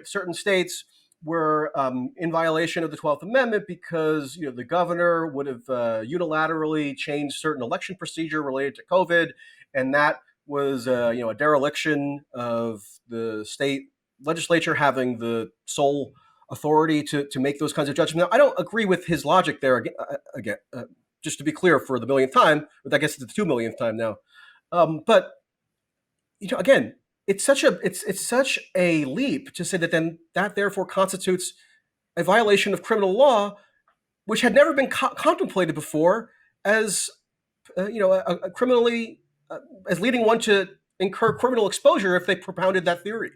certain states were in violation of the 12th Amendment because the governor would have unilaterally changed certain election procedure related to COVID, and that was a dereliction of the state legislature having the sole authority to make those kinds of judgments. Now, I don't agree with his logic there. Again, just to be clear, for the millionth time, but I guess it's the 2 millionth time now. But again, it's such a leap to say that then that therefore constitutes a violation of criminal law, which had never been contemplated before as a criminally as leading one to incur criminal exposure if they propounded that theory.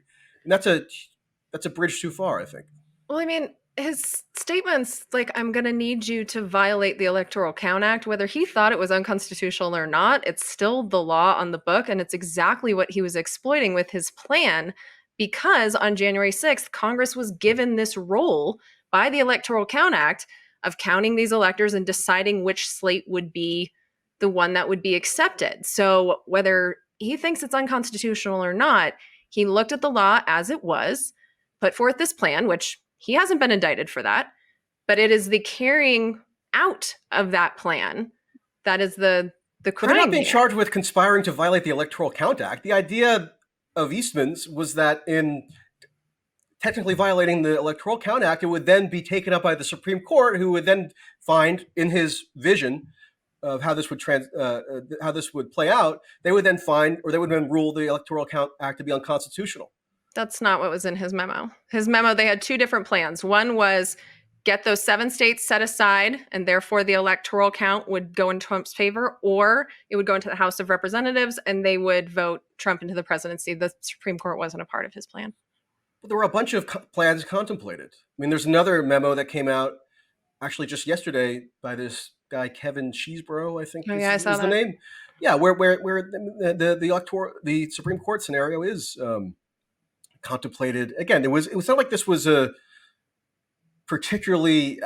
And that's a bridge too far, I think. Well, I mean, his statements like, I'm going to need you to violate the Electoral Count Act, whether he thought it was unconstitutional or not, it's still the law on the book. And it's exactly what he was exploiting with his plan, because on January 6th, Congress was given this role by the Electoral Count Act of counting these electors and deciding which slate would be the one that would be accepted. So whether he thinks it's unconstitutional or not, he looked at the law as it was, put forth this plan, which he hasn't been indicted for that, but it is the carrying out of that plan that is the crime. But they're not being charged with conspiring to violate the Electoral Count Act. The idea of Eastman's was that in technically violating the Electoral Count Act, it would then be taken up by the Supreme Court, who would then find, in his vision of how this would play out, they would then find, or they would then rule the Electoral Count Act to be unconstitutional. That's not what was in his memo. His memo, they had two different plans. One was get those 7 states set aside, and therefore the electoral count would go in Trump's favor, or it would go into the House of Representatives and they would vote Trump into the presidency. The Supreme Court wasn't a part of his plan. But there were a bunch of plans contemplated. I mean, there's another memo that came out actually just yesterday by this guy, Kevin Cheeseborough, I think is the name. Yeah, where the Supreme Court scenario is contemplated. Again, it was not like this was a particularly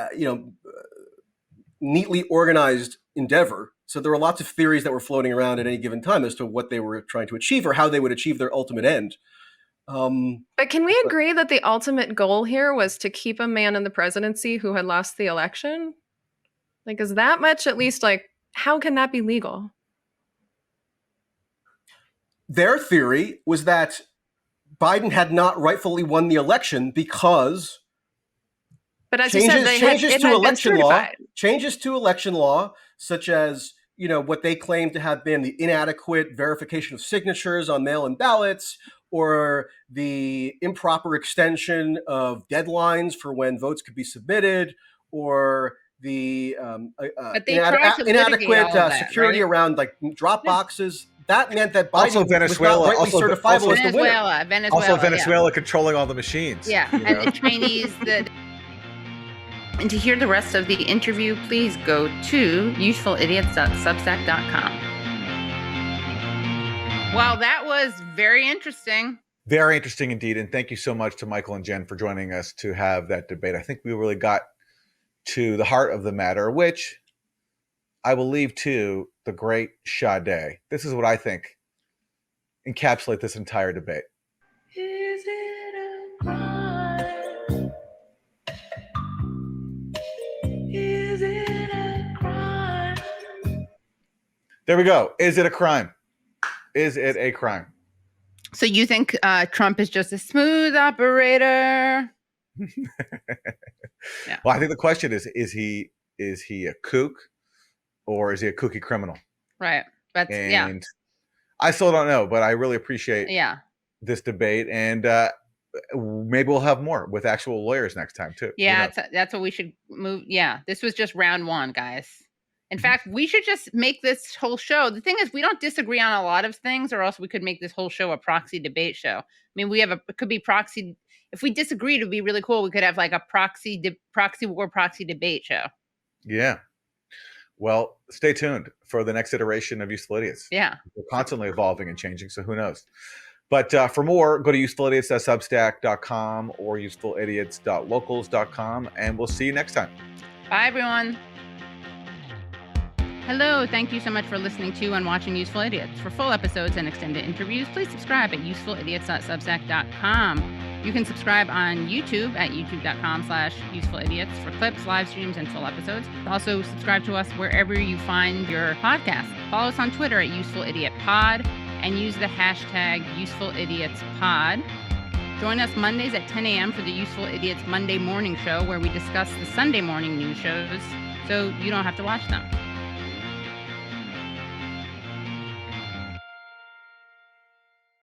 neatly organized endeavor. So there were lots of theories that were floating around at any given time as to what they were trying to achieve or how they would achieve their ultimate end. But can we agree that the ultimate goal here was to keep a man in the presidency who had lost the election? Like, is that much at least, like, how can that be legal? Their theory was that Biden had not rightfully won the election because but as you said, changes to election law, such as what they claim to have been the inadequate verification of signatures on mail-in ballots, or the improper extension of deadlines for when votes could be submitted, or the inadequate security around like drop boxes. That meant that Biden was not rightly certifiable as the winner. Also Venezuela controlling all the machines. Yeah, and the Chinese. And to hear the rest of the interview, please go to usefulidiots.substack.com. Well, that was very interesting. Very interesting indeed. And thank you so much to Michael and Jen for joining us to have that debate. I think we really got to the heart of the matter, which I will leave to the great Sade. This is what I think encapsulate this entire debate. Is it a crime? Is it a crime? There we go. Is it a crime? Is it a crime? So you think Trump is just a smooth operator? Yeah. Well, I think the question is he a kook or is he a kooky criminal? Right. And I still don't know, but I really appreciate this debate, and maybe we'll have more with actual lawyers next time too. Yeah, that's what we should move. Yeah, this was just round one, guys. In fact, we should just make this whole show. The thing is, we don't disagree on a lot of things, or else we could make this whole show a proxy debate show. I mean, it could be proxy. If we disagreed, it would be really cool. We could have like a proxy war proxy debate show. Yeah. Well, stay tuned for the next iteration of Useful Idiots. Yeah. We're constantly evolving and changing, so who knows? But for more, go to usefulidiots.substack.com or usefulidiots.locals.com, and we'll see you next time. Bye, everyone. Hello, thank you so much for listening to and watching Useful Idiots. For full episodes and extended interviews, please subscribe at usefulidiots.substack.com. You can subscribe on YouTube at youtube.com/usefulidiots for clips, live streams, and full episodes. Also, subscribe to us wherever you find your podcast. Follow us on Twitter at UsefulIdiotPod and use the hashtag UsefulIdiotsPod. Join us Mondays at 10 a.m. for the Useful Idiots Monday Morning Show, where we discuss the Sunday morning news shows so you don't have to watch them.